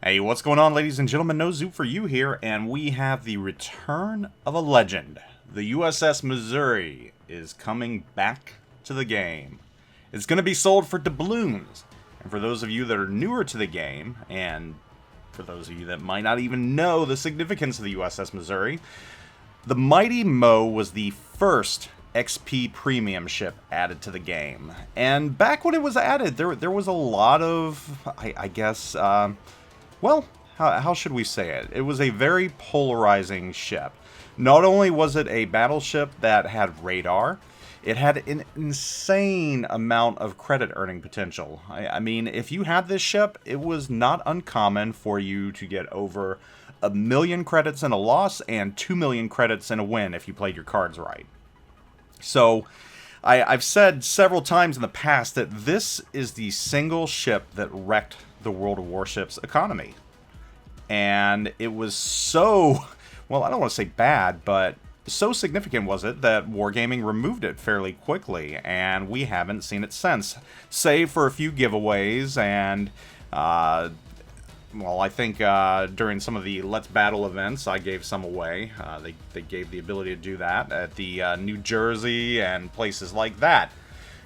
Hey, what's going on, ladies and gentlemen? No Zoop for you here, and we have the return of a legend. The USS Missouri is coming back to the game. It's going to be sold for doubloons. And for those of you that are newer to the game, and for those of you that might not even know the significance of the USS Missouri, the Mighty Mo was the first XP premium ship added to the game. And back when it was added, there was a lot of, I guess, well, how should we say it? It was a very polarizing ship. Not only was it a battleship that had radar, it had an insane amount of credit earning potential. I mean, if you had this ship, it was not uncommon for you to get over 1 million credits in a loss and 2 million credits in a win if you played your cards right. So, I've said several times in the past that this is the single ship that wrecked the World of Warships economy. And it was so, well, I don't want to say bad, but so significant was it that Wargaming removed it fairly quickly, and we haven't seen it since. Save for a few giveaways, and, well, I think during some of the Let's Battle events, I gave some away. They gave the ability to do that at the New Jersey and places like that.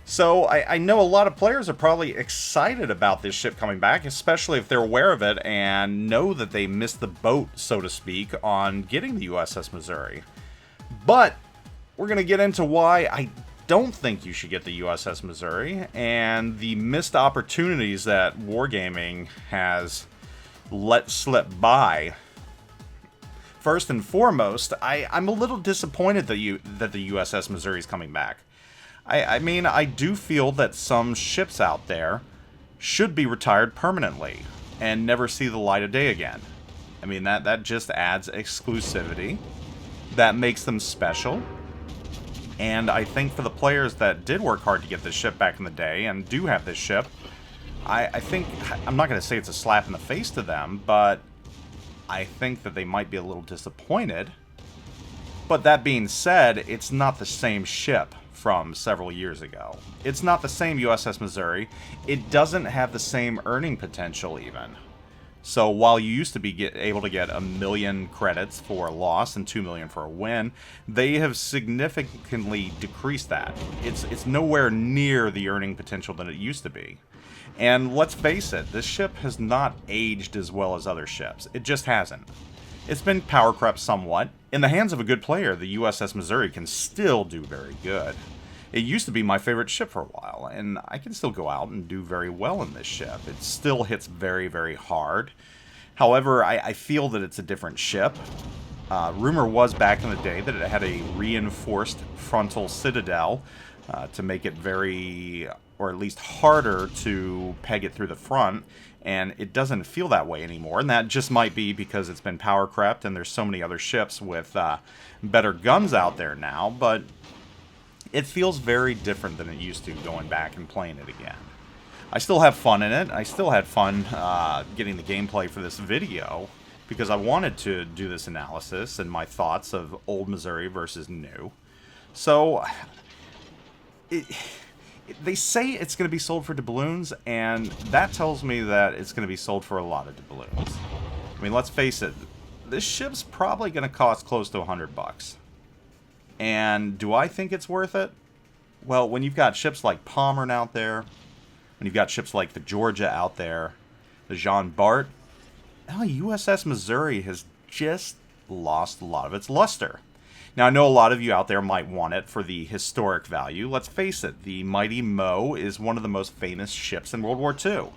So I know a lot of players are probably excited about this ship coming back, especially if they're aware of it and know that they missed the boat, so to speak, on getting the USS Missouri. But we're going to get into why I don't think you should get the USS Missouri and the missed opportunities that Wargaming has let slip by. First and foremost, I'm a little disappointed that the USS Missouri is coming back. I mean, I do feel that some ships out there should be retired permanently and never see the light of day again. I mean, that just adds exclusivity. That makes them special. And I think for the players that did work hard to get this ship back in the day and do have this ship, I think, I'm not going to say it's a slap in the face to them, but I think that they might be a little disappointed. But that being said, it's not the same ship from several years ago. It's not the same USS Missouri. It doesn't have the same earning potential even. So while you used to be able to get 1 million credits for a loss and 2 million for a win, they have significantly decreased that. It's nowhere near the earning potential that it used to be. And let's face it, this ship has not aged as well as other ships. It just hasn't. It's been power crept somewhat. In the hands of a good player, the USS Missouri can still do very good. It used to be my favorite ship for a while, and I can still go out and do very well in this ship. It still hits very, very hard. However, I feel that it's a different ship. Rumor was back in the day that it had a reinforced frontal citadel to make it very, or at least harder to peg it through the front, and it doesn't feel that way anymore, and that just might be because it's been power crept and there's so many other ships with better guns out there now, but it feels very different than it used to going back and playing it again. I still have fun in it. I still had fun getting the gameplay for this video because I wanted to do this analysis and my thoughts of old Missouri versus new. So, they say it's going to be sold for doubloons, and that tells me that it's going to be sold for a lot of doubloons. I mean, let's face it, this ship's probably going to cost close to $100. And do I think it's worth it? Well, when you've got ships like Pommern out there, when you've got ships like the Georgia out there, the Jean Bart, USS Missouri has just lost a lot of its luster. Now, I know a lot of you out there might want it for the historic value. Let's face it, the Mighty Mo is one of the most famous ships in World War II.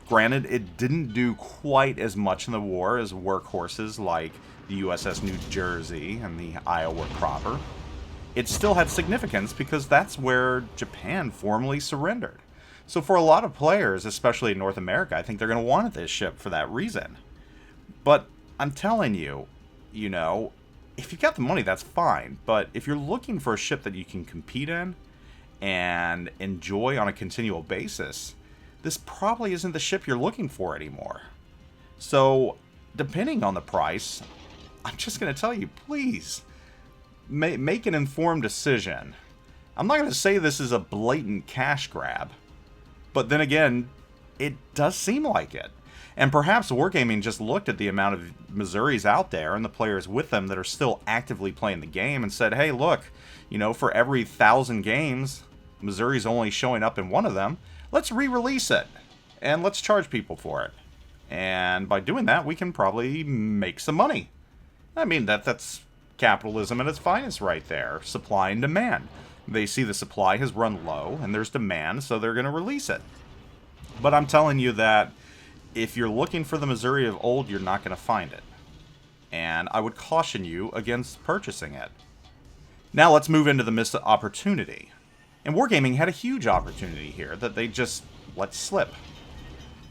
Granted, it didn't do quite as much in the war as workhorses like the USS New Jersey and the Iowa Proper. It still had significance because that's where Japan formally surrendered. So for a lot of players, especially in North America, I think they're going to want this ship for that reason. But I'm telling you, you know, if you've got the money, that's fine. But if you're looking for a ship that you can compete in and enjoy on a continual basis, this probably isn't the ship you're looking for anymore. So, depending on the price, I'm just going to tell you, please, make an informed decision. I'm not going to say this is a blatant cash grab, but then again, it does seem like it. And perhaps Wargaming just looked at the amount of Missouris out there and the players with them that are still actively playing the game and said, hey, look, you know, for every 1,000 games, Missouri's only showing up in one of them. Let's re-release it, and let's charge people for it. And by doing that, we can probably make some money. I mean, that's capitalism at its finest right there. Supply and demand. They see the supply has run low, and there's demand, so they're going to release it. But I'm telling you that if you're looking for the Missouri of old, you're not going to find it. And I would caution you against purchasing it. Now let's move into the missed opportunity. And Wargaming had a huge opportunity here that they just let slip.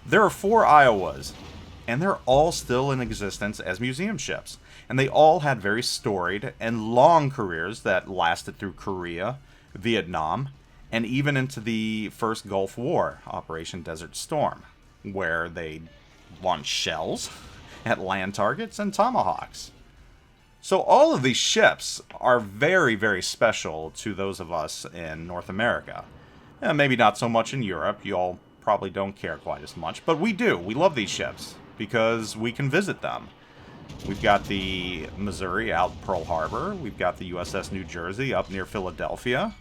There are 4 Iowas, and they're all still in existence as museum ships. And they all had very storied and long careers that lasted through Korea, Vietnam, and even into the first Gulf War, Operation Desert Storm, where they launched shells at land targets and tomahawks. So all of these ships are very, very special to those of us in North America. And maybe not so much in Europe. You all probably don't care quite as much. But we do. We love these ships because we can visit them. We've got the Missouri out Pearl Harbor. We've got the USS New Jersey up near Philadelphia.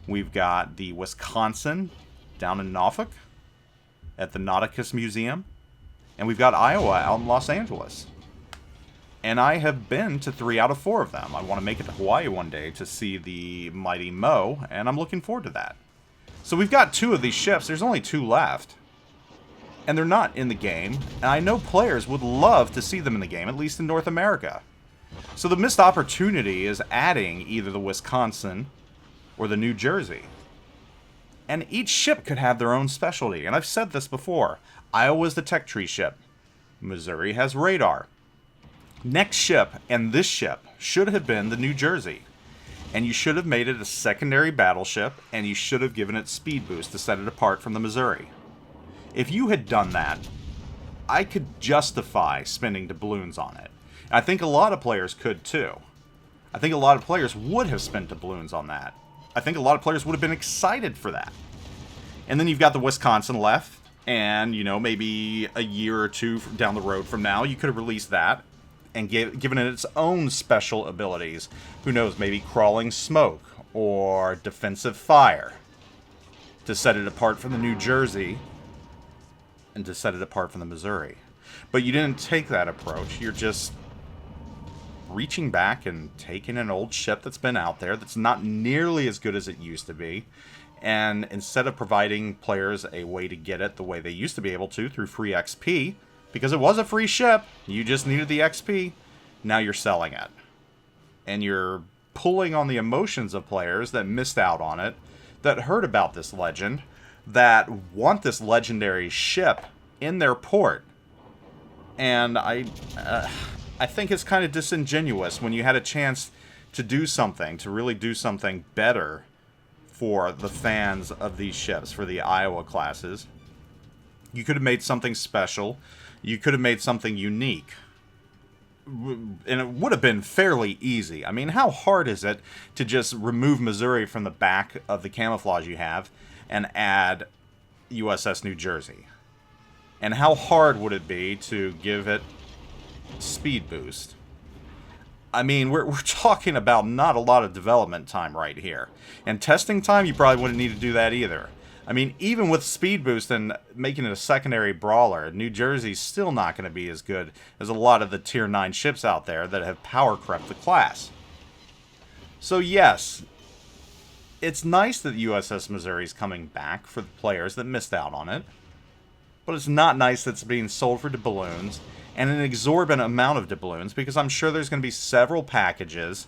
We've got the Wisconsin down in Norfolk at the Nauticus Museum. And we've got Iowa out in Los Angeles. And I have been to 3 out of 4 of them. I want to make it to Hawaii one day to see the mighty Mo, and I'm looking forward to that. So we've got 2 of these ships. There's only 2 left. And they're not in the game. And I know players would love to see them in the game, at least in North America. So the missed opportunity is adding either the Wisconsin or the New Jersey. And each ship could have their own specialty. And I've said this before. Iowa's the tech tree ship. Missouri has radar. Next ship, and this ship, should have been the New Jersey. And you should have made it a secondary battleship, and you should have given it speed boost to set it apart from the Missouri. If you had done that, I could justify spending doubloons on it. I think a lot of players could too. I think a lot of players would have spent doubloons on that. I think a lot of players would have been excited for that. And then you've got the Wisconsin left, and, you know, maybe a year or 2 down the road from now, you could have released that and given it its own special abilities. Who knows, maybe crawling smoke or defensive fire to set it apart from the New Jersey and to set it apart from the Missouri. But you didn't take that approach. You're just reaching back and taking an old ship that's been out there that's not nearly as good as it used to be, and instead of providing players a way to get it the way they used to be able to through free XP, because it was a free ship, you just needed the XP, now you're selling it. And you're pulling on the emotions of players that missed out on it, that heard about this legend, that want this legendary ship in their port. And I think it's kind of disingenuous when you had a chance to do something, to really do something better for the fans of these ships, for the Iowa classes. You could have made something special. You could have made something unique. And it would have been fairly easy. I mean, how hard is it to just remove Missouri from the back of the camouflage you have and add USS New Jersey? And how hard would it be to give it speed boost? I mean, we're talking about not a lot of development time right here. And testing time, you probably wouldn't need to do that either. I mean, even with speed boost and making it a secondary brawler, New Jersey's still not going to be as good as a lot of the Tier 9 ships out there that have power crept the class. So yes, it's nice that USS Missouri's coming back for the players that missed out on it. But it's not nice that it's being sold for doubloons, and an exorbitant amount of doubloons, because I'm sure there's going to be several packages.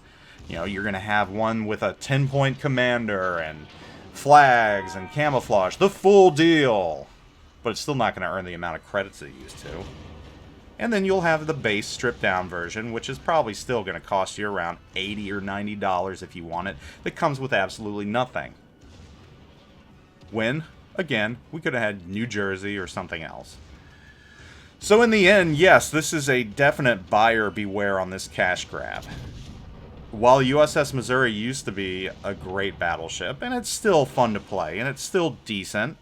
You know, you're going to have one with a 10-point commander and flags and camouflage, the full deal. But it's still not going to earn the amount of credits it used to. And then you'll have the base stripped down version, which is probably still going to cost you around $80 or $90 if you want it, that comes with absolutely nothing. When, again, we could have had New Jersey or something else. So in the end, yes, this is a definite buyer beware on this cash grab. While USS Missouri used to be a great battleship, and it's still fun to play, and it's still decent,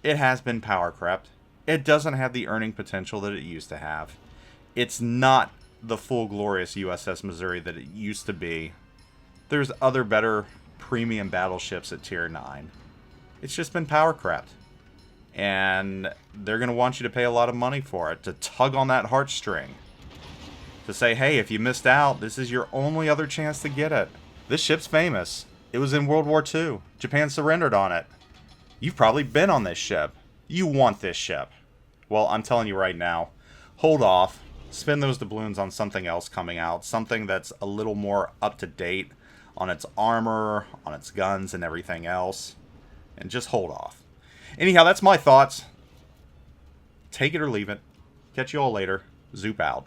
it has been power crept. It doesn't have the earning potential that it used to have. It's not the full glorious USS Missouri that it used to be. There's other better premium battleships at tier 9. It's just been power crept. And they're going to want you to pay a lot of money for it, to tug on that heartstring. To say, hey, if you missed out, this is your only other chance to get it. This ship's famous. It was in World War II. Japan surrendered on it. You've probably been on this ship. You want this ship. Well, I'm telling you right now, hold off. Spend those doubloons on something else coming out. Something that's a little more up-to-date on its armor, on its guns, and everything else. And just hold off. Anyhow, that's my thoughts. Take it or leave it. Catch you all later. Zoop out.